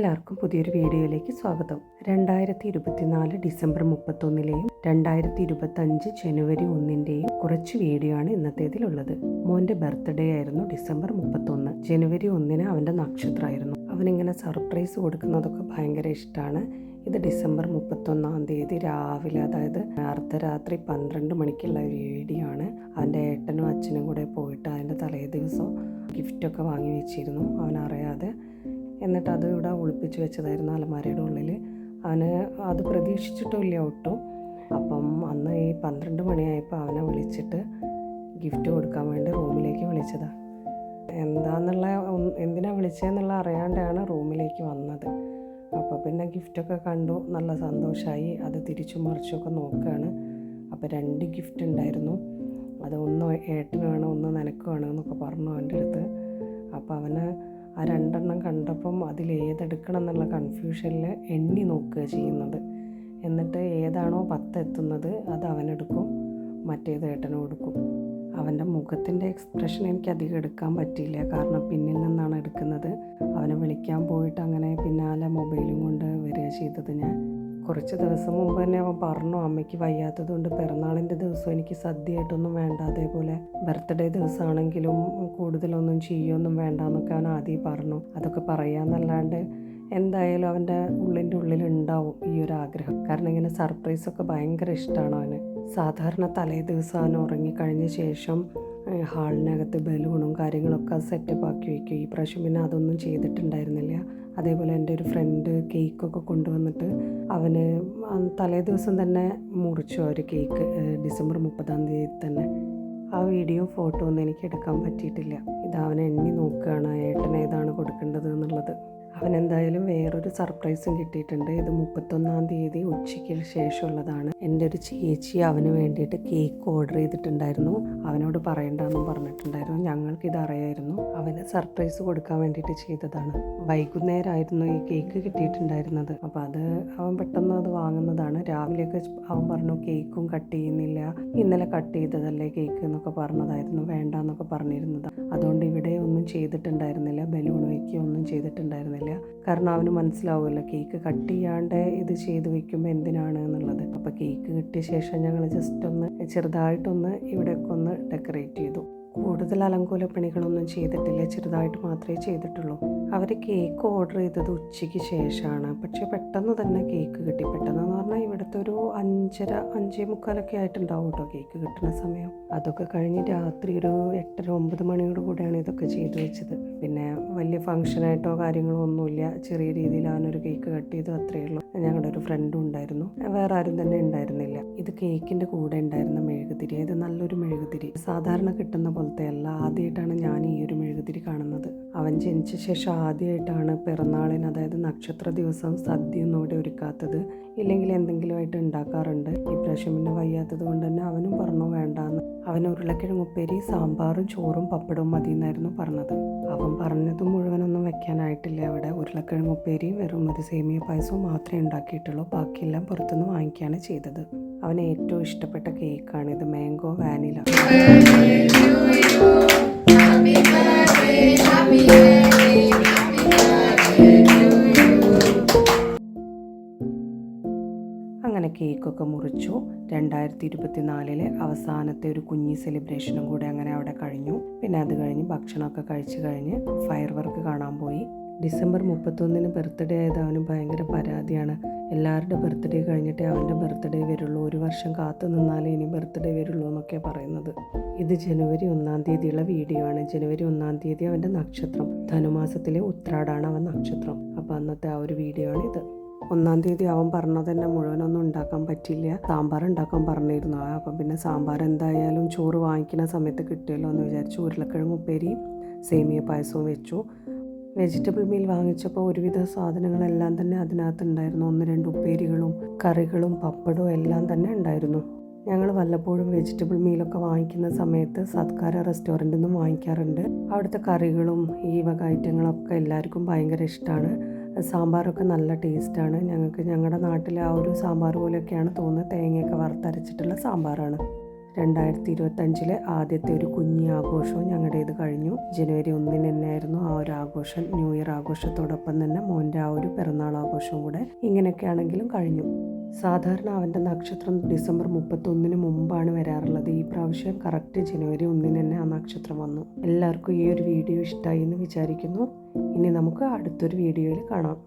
എല്ലാവർക്കും പുതിയൊരു വീഡിയോയിലേക്ക് സ്വാഗതം. 2024 ഡിസംബർ 31-ലെയും 2025 ജനുവരി 1-ൻ്റെയും കുറച്ച് വീഡിയോ ആണ് ഇന്നത്തേതിലുള്ളത്. മോൻ്റെ ബർത്ത്ഡേ ആയിരുന്നു ഡിസംബർ 31. ജനുവരി 1-ന് അവൻ്റെ നക്ഷത്രമായിരുന്നു. അവനിങ്ങനെ സർപ്രൈസ് കൊടുക്കുന്നതൊക്കെ ഭയങ്കര ഇഷ്ടമാണ്. ഇത് ഡിസംബർ 31-ാം തീയതി രാവിലെ, അതായത് അർദ്ധരാത്രി 12 മണിക്കുള്ള വീഡിയോ ആണ്. അവൻ്റെ ഏട്ടനും അച്ഛനും കൂടെ പോയിട്ട് അതിൻ്റെ തലേ ദിവസം ഗിഫ്റ്റൊക്കെ വാങ്ങി വെച്ചിരുന്നു അവനറിയാതെ. എന്നിട്ട് അത് ഇവിടെ ഒളിപ്പിച്ച് വെച്ചതായിരുന്നു അലമാരയുടെ ഉള്ളിൽ. അവന് അത് പ്രതീക്ഷിച്ചിട്ടില്ല ഒട്ടും. അപ്പം അന്ന് ഈ 12 മണിയായപ്പോൾ അവനെ വിളിച്ചിട്ട് ഗിഫ്റ്റ് കൊടുക്കാൻ വേണ്ടി റൂമിലേക്ക് വിളിച്ചതാണ്. എന്തിനാണ് വിളിച്ചതെന്നുള്ള അറിയാണ്ടാണ് റൂമിലേക്ക് വന്നത്. അപ്പോൾ പിന്നെ ഗിഫ്റ്റൊക്കെ കണ്ടു, നല്ല സന്തോഷമായി. അത് തിരിച്ചും മറിച്ചൊക്കെ നോക്കുകയാണ്. അപ്പോൾ 2 ഗിഫ്റ്റ് ഉണ്ടായിരുന്നു. അത് ഒന്ന് ഏട്ടനാണ്, ഒന്ന് നിനക്കുമാണ് എന്നൊക്കെ പറഞ്ഞു അവൻ്റെ അടുത്ത്. അപ്പോൾ അവന് ആ 2 കണ്ടപ്പം അതിലേതെടുക്കണം എന്നുള്ള കൺഫ്യൂഷനിൽ എണ്ണി നോക്കുക ചെയ്യുന്നത്. എന്നിട്ട് ഏതാണോ 10 എത്തുന്നത് അത് അവനെടുക്കും, മറ്റേത് ഏട്ടനും എടുക്കും. അവൻ്റെ മുഖത്തിൻ്റെ എക്സ്പ്രഷൻ എനിക്ക് അധികം എടുക്കാൻ പറ്റിയില്ല, കാരണം പിന്നിൽ നിന്നാണ് എടുക്കുന്നത്. അവനെ വിളിക്കാൻ പോയിട്ട് അങ്ങനെ പിന്നാലെ മൊബൈലും കൊണ്ട് വരിക ചെയ്തത്. ഞാൻ കുറച്ച് ദിവസം മുമ്പ് തന്നെ അവൻ പറഞ്ഞു, അമ്മയ്ക്ക് വയ്യാത്തത് കൊണ്ട് പിറന്നാളിൻ്റെ ദിവസം എനിക്ക് സദ്യയായിട്ടൊന്നും വേണ്ട, അതേപോലെ ബർത്ത്ഡേ ദിവസമാണെങ്കിലും കൂടുതലൊന്നും ചെയ്യൊന്നും വേണ്ട എന്നൊക്കെ അവൻ ആദ്യം പറഞ്ഞു. അതൊക്കെ പറയാമെന്നല്ലാണ്ട് എന്തായാലും അവൻ്റെ ഉള്ളിൻ്റെ ഉള്ളിലുണ്ടാവും ഈ ഒരു ആഗ്രഹം. കാരണം ഇങ്ങനെ സർപ്രൈസൊക്കെ ഭയങ്കര ഇഷ്ടമാണ് അവന്. സാധാരണ തലേ ദിവസം അവൻ ഉറങ്ങിക്കഴിഞ്ഞ ശേഷം ഹാളിനകത്ത് ബലൂണും കാര്യങ്ങളൊക്കെ സെറ്റപ്പ് ആക്കി വയ്ക്കും. ഈ പ്രാവശ്യം പിന്നെ അതൊന്നും ചെയ്തിട്ടുണ്ടായിരുന്നില്ല. അതേപോലെ എൻ്റെ ഒരു ഫ്രണ്ട് കേക്കൊക്കെ കൊണ്ടുവന്നിട്ട് അവന് തലേ ദിവസം തന്നെ മുറിച്ചു ഒരു കേക്ക്, ഡിസംബർ 30-ാം തീയതി തന്നെ. ആ വീഡിയോ ഫോട്ടോ ഒന്നും എനിക്ക് എടുക്കാൻ പറ്റിയിട്ടില്ല. ഇത് അവനെ എണ്ണി നോക്കുകയാണ് ഏട്ടൻ ഏതാണ് കൊടുക്കേണ്ടത് എന്നുള്ളത്. അവനെന്തായാലും വേറൊരു സർപ്രൈസും കിട്ടിയിട്ടുണ്ട്. ഇത് 31-ാം തീയതി ഉച്ചയ്ക്ക് ശേഷമുള്ളതാണ്. എൻ്റെ ഒരു ചേച്ചി അവന് വേണ്ടിയിട്ട് കേക്ക് ഓർഡർ ചെയ്തിട്ടുണ്ടായിരുന്നു. അവനോട് പറയണ്ടെന്നും പറഞ്ഞിട്ടുണ്ടായിരുന്നു. ഞങ്ങൾക്കിത് അറിയായിരുന്നു. അവന് സർപ്രൈസ് കൊടുക്കാൻ വേണ്ടിയിട്ട് ചെയ്തതാണ്. വൈകുന്നേരമായിരുന്നു ഈ കേക്ക് കിട്ടിയിട്ടുണ്ടായിരുന്നത്. അപ്പോൾ അത് അവൻ പെട്ടെന്ന് അത് വാങ്ങുന്നതാണ്. രാവിലെയൊക്കെ അവൻ പറഞ്ഞു കേക്കും കട്ട് ചെയ്യുന്നില്ല, ഇന്നലെ കട്ട് ചെയ്തതല്ലേ കേക്ക് എന്നൊക്കെ പറഞ്ഞതായിരുന്നു. വേണ്ട എന്നൊക്കെ പറഞ്ഞിരുന്നതാണ്. അതുകൊണ്ട് ഇവിടെ ഒന്നും ചെയ്തിട്ടുണ്ടായിരുന്നില്ല, ബലൂൺ വയ്ക്കുകയോ ഒന്നും ചെയ്തിട്ടുണ്ടായിരുന്നില്ല. കാരണം അവന് മനസ്സിലാവുമല്ലോ കേക്ക് കട്ട് ചെയ്യാണ്ട് ഇത് ചെയ്ത് വെക്കുമ്പോൾ എന്തിനാണ് എന്നുള്ളത്. അപ്പോൾ കേക്ക് കിട്ടിയ ശേഷം ഞങ്ങൾ ജസ്റ്റ് ഒന്ന് ചെറുതായിട്ടൊന്ന് ഇവിടെയൊക്കെ ഒന്ന് ഡെക്കറേറ്റ് ചെയ്തു. കൂടുതൽ അലങ്കോല പണികളൊന്നും ചെയ്തിട്ടില്ല, ചെറുതായിട്ട് മാത്രമേ ചെയ്തിട്ടുള്ളൂ. അവർ കേക്ക് ഓർഡർ ചെയ്തത് ഉച്ചയ്ക്ക് ശേഷമാണ്. പക്ഷേ പെട്ടെന്ന് തന്നെ കേക്ക് കിട്ടി. പെട്ടെന്ന് പറഞ്ഞാൽ ഇവിടുത്തെ ഒരു 5:30, 5:45 ആയിട്ടുണ്ടാവും കേട്ടോ കേക്ക് കിട്ടുന്ന സമയം. അതൊക്കെ കഴിഞ്ഞ് രാത്രി ഒരു 8:30, 9 മണിയോട് കൂടെയാണ് ഇതൊക്കെ ചെയ്തു വെച്ചത്. പിന്നെ വലിയ ഫംഗ്ഷനായിട്ടോ കാര്യങ്ങളോ ഒന്നുമില്ല. ചെറിയ രീതിയിൽ അവനൊരു കേക്ക് കട്ട് ചെയ്തു, അത്രയേ ഉള്ളൂ. ഞങ്ങളുടെ ഒരു ഫ്രണ്ടും ഉണ്ടായിരുന്നു, വേറെ ആരും തന്നെ ഉണ്ടായിരുന്നില്ല. ഇത് കേക്കിൻ്റെ കൂടെ ഉണ്ടായിരുന്ന മെഴുകുതിരി. ഇത് നല്ലൊരു മെഴുകുതിരി, സാധാരണ കിട്ടുന്ന പോലത്തെ അല്ല. ആദ്യമായിട്ടാണ് ഞാൻ ഈ ഒരു മെഴുകുതിരി കാണുന്നത്. അവൻ ജനിച്ച ശേഷം ആദ്യമായിട്ടാണ് പിറന്നാളിന്, അതായത് നക്ഷത്ര ദിവസം സദ്യയൊന്നും ഇവിടെ ഒരുക്കാത്തത്. ഇല്ലെങ്കിൽ എന്തെങ്കിലുമായിട്ട് ഉണ്ടാക്കാറുണ്ട്. ഈ പ്രാവശ്യം പിന്നെ വയ്യാത്തത് കൊണ്ട് തന്നെ അവനും പറഞ്ഞു വേണ്ടാന്ന്. അവന് ഉരുളക്കിഴങ്ങ് ഉപ്പേരി, സാമ്പാറും ചോറും പപ്പടവും മതി എന്നായിരുന്നു പറഞ്ഞത്. അവൻ പറഞ്ഞത് മുഴുവനൊന്നും വെക്കാനായിട്ടില്ല. അവിടെ ഉരുളക്കിഴങ്ങ് ഉപ്പേരിയും വെറും ഒരു സേമിയ പായസവും മാത്രമേ ഉണ്ടാക്കിയിട്ടുള്ളൂ. ബാക്കിയെല്ലാം പുറത്തുനിന്ന് വാങ്ങിക്കുകയാണ് ചെയ്തത്. അവന് ഏറ്റവും ഇഷ്ടപ്പെട്ട കേക്കാണ് ഇത്, മാംഗോ വാനില. അങ്ങനെ കേക്കൊക്കെ മുറിച്ചു. 2024-ലെ അവസാനത്തെ ഒരു കുഞ്ഞി സെലിബ്രേഷനും കൂടെ അങ്ങനെ അവിടെ കഴിഞ്ഞു. പിന്നെ അത് കഴിഞ്ഞ് ഭക്ഷണമൊക്കെ കഴിച്ച് കഴിഞ്ഞ് ഫയർ വർക്ക് കാണാൻ പോയി. ഡിസംബർ 31-ന് ബർത്ത്ഡേ ആയത് അവന് ഭയങ്കര പരാതിയാണ്. എല്ലാവരുടെ ബർത്ത്ഡേ കഴിഞ്ഞിട്ടേ അവൻ്റെ ബർത്ത്ഡേ വരുള്ളൂ, 1 വർഷം കാത്തു നിന്നാലേ ഇനി ബർത്ത്ഡേ വരുള്ളൂ എന്നൊക്കെ പറയുന്നത്. ഇത് ജനുവരി 1-ാം തീയതിയുള്ള വീഡിയോ ആണ്. ജനുവരി 1-ാം തീയതി അവൻ്റെ നക്ഷത്രം, ധനുമാസത്തിലെ ഉത്രാടാണ് അവൻ നക്ഷത്രം. അപ്പോൾ അന്നത്തെ ആ ഒരു വീഡിയോ ആണ് ഇത്. 1-ാം തീയതി അവൻ പറഞ്ഞത് തന്നെ മുഴുവനൊന്നും ഉണ്ടാക്കാൻ പറ്റില്ല, സാമ്പാർ ഉണ്ടാക്കാൻ പറഞ്ഞിരുന്നു. അപ്പം പിന്നെ സാമ്പാർ എന്തായാലും ചോറ് വാങ്ങിക്കുന്ന സമയത്ത് കിട്ടുമല്ലോ എന്ന് വിചാരിച്ചു ഉരുളക്കിഴങ്ങ് ഉപ്പേരി സേമിയ പായസവും വെച്ചു. വെജിറ്റബിൾ മീൽ വാങ്ങിച്ചപ്പോൾ ഒരുവിധ സാധനങ്ങളെല്ലാം തന്നെ അതിനകത്തുണ്ടായിരുന്നു. 1-2 ഉപ്പേരികളും കറികളും പപ്പടവും എല്ലാം തന്നെ ഉണ്ടായിരുന്നു. ഞങ്ങൾ വല്ലപ്പോഴും വെജിറ്റബിൾ മീലൊക്കെ വാങ്ങിക്കുന്ന സമയത്ത് സത്കാര റെസ്റ്റോറൻറ്റിൽ നിന്നും വാങ്ങിക്കാറുണ്ട്. അവിടുത്തെ കറികളും ഈ വക ഐറ്റങ്ങളൊക്കെ എല്ലാവർക്കും ഭയങ്കര ഇഷ്ടമാണ്. സാമ്പാറൊക്കെ നല്ല ടേസ്റ്റാണ്. ഞങ്ങൾക്ക് ഞങ്ങളുടെ നാട്ടിലെ ആ ഒരു സാമ്പാർ പോലെയൊക്കെയാണ് തോന്നുന്നത്. തേങ്ങയൊക്കെ വറുത്തരച്ചിട്ടുള്ള സാമ്പാറാണ്. 2025 ആദ്യത്തെ ഒരു കുഞ്ഞി ആഘോഷവും ഞങ്ങളുടേത് കഴിഞ്ഞു. ജനുവരി 1 തന്നെയായിരുന്നു ആ ഒരു ആഘോഷം. ന്യൂ ഇയർ ആഘോഷത്തോടൊപ്പം തന്നെ മോൻ്റെ ആ ഒരു പിറന്നാൾ ആഘോഷവും കൂടെ ഇങ്ങനെയൊക്കെ ആണെങ്കിലും കഴിഞ്ഞു. സാധാരണ അവൻ്റെ നക്ഷത്രം ഡിസംബർ 31 മുമ്പാണ് വരാറുള്ളത്. ഈ പ്രാവശ്യം കറക്റ്റ് ജനുവരി 1 തന്നെ ആ നക്ഷത്രം വന്നു. എല്ലാവർക്കും ഈ ഒരു വീഡിയോ ഇഷ്ടമായി എന്ന് വിചാരിക്കുന്നു. ഇനി നമുക്ക് അടുത്തൊരു വീഡിയോയിൽ കാണാം.